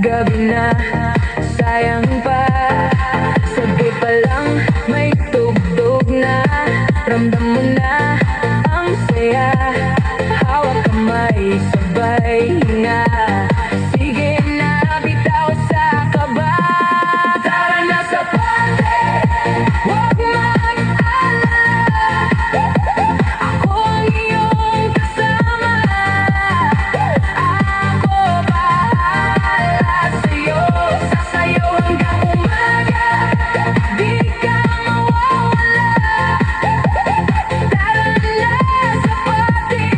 gabi na, sayang pa. Sabi pa lang may tugtog na, ramdam mo na ang saya. Hawak kamay, sabay hinga. Sige na, bitaw sa kaba. Tara na sa party, huwag mag-alala. Ako ang iyong kasama. Ako bahala sa'yo. Sasayaw hanggang umaga, di ka mawawala. Tara na sa party,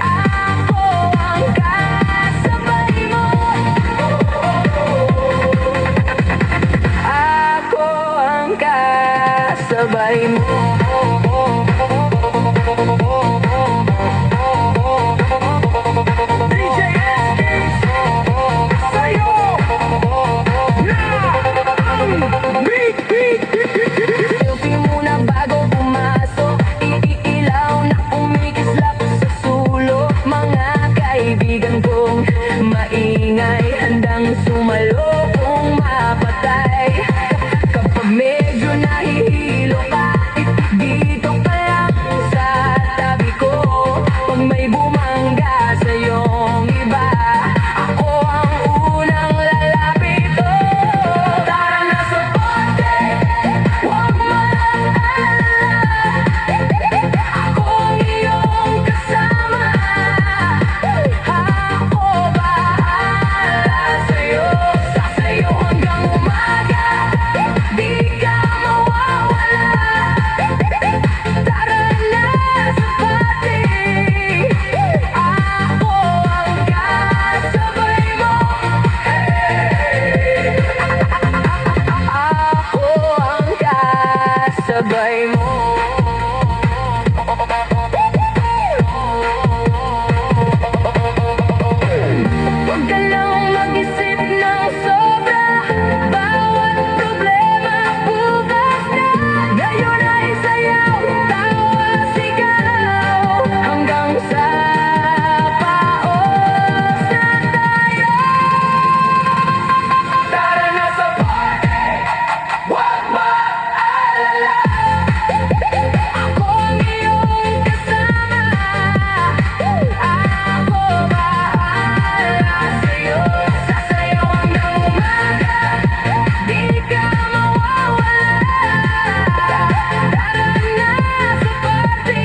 ako ang kasabay mo. Ako ang kasabay mo. DJ SK, sayo na ang beat. Selfie muna bago pumasok, iilaw na kumikislap sa sulok. Mga kaibigan kong maingay, handang sumalo kung mapatay. Kapag medyo nahihilo ka, dito ka lang sa tabi ko. Pag may bumangga sa'yong iba, ako ang unang lalapit. Tara na sa party, huwag mag-alala. Ako ang iyong kasama. Ako bahala sa'yo. Sasayaw hanggang umaga, di ka mawawala. Tara na sa party, ako ang kasabay mo. Ako ang kasabay mo. Huwag ka lang mag-isip ng sobra, bawat problema bukas na. Ngayon ay sayaw, tawa, sigaw, hanggang sa paos na tayo. Tara na sa party, huwag mag-alala. Ako ang iyong kasama. Ako bahala sa'yo. Sasayaw hanggang umaga, di ka mawawala. Tara na sa party,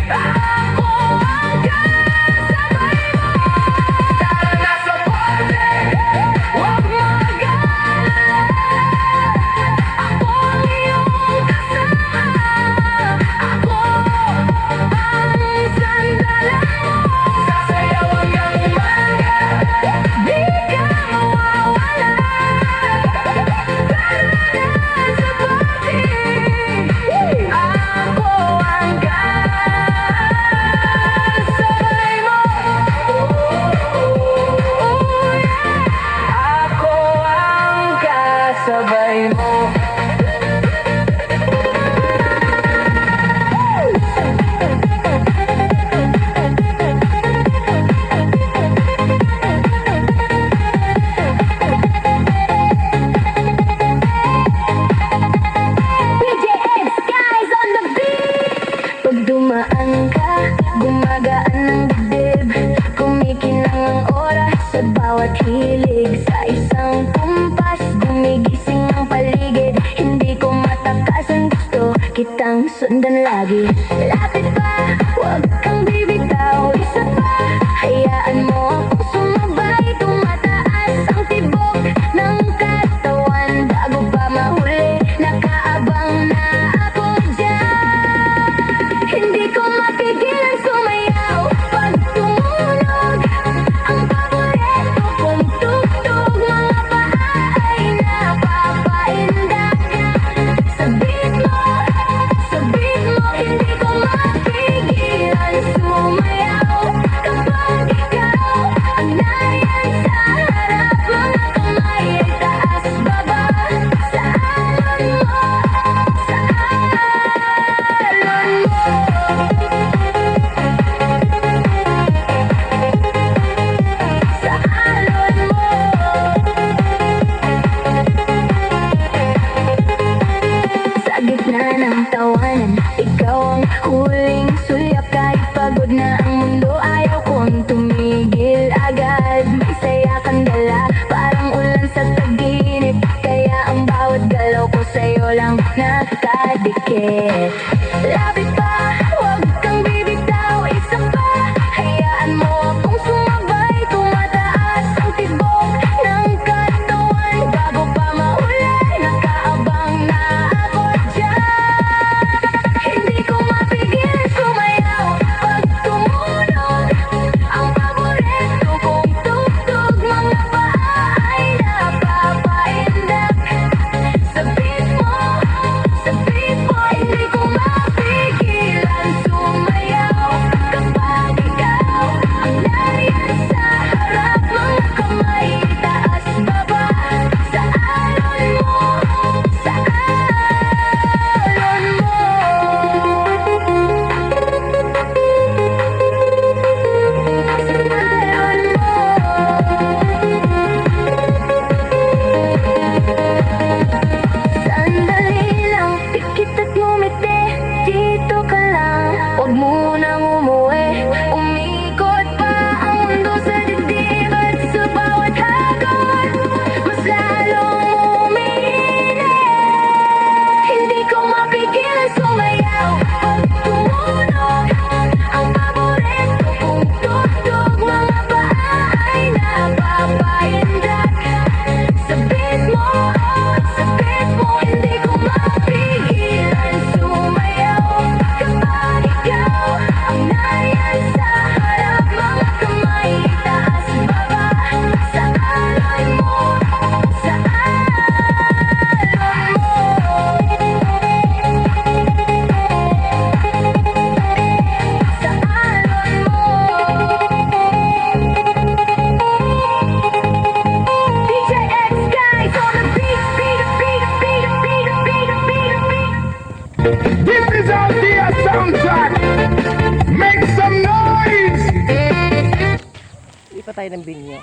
ako ang kasabay mo. Tara na sa party, huwag mag-alala. Ako ang iyong kasama. Ako ang sandalan mo. Sasayaw hanggang umaga, di ka mawawala. Tara na sa party, ako ang kasabay mo. Ako ang kasabay mo. PJS guys on the beat. Pag dumaan ka, gumagaan ang dibdib. Kumikinang ang oras sa bawat hilig. Sa isang kumpas, gumigising ang paligid. Hindi ko matakasan, gusto kitang sundan lagi. Lapit pa, huwag kang bibitaw. Isa pa, hayaan mo akong sumabay. Tumataas ang tibok ng katawan. Bago pa mahuli, nakaabang na ako dyan. Hindi ko mapigilan sumayaw pag tumunog ang paborito kong tugtog. Mga paa ay napapaindak. Sa beat mo, hindi ko mapigilan. pa tayo ng binyo.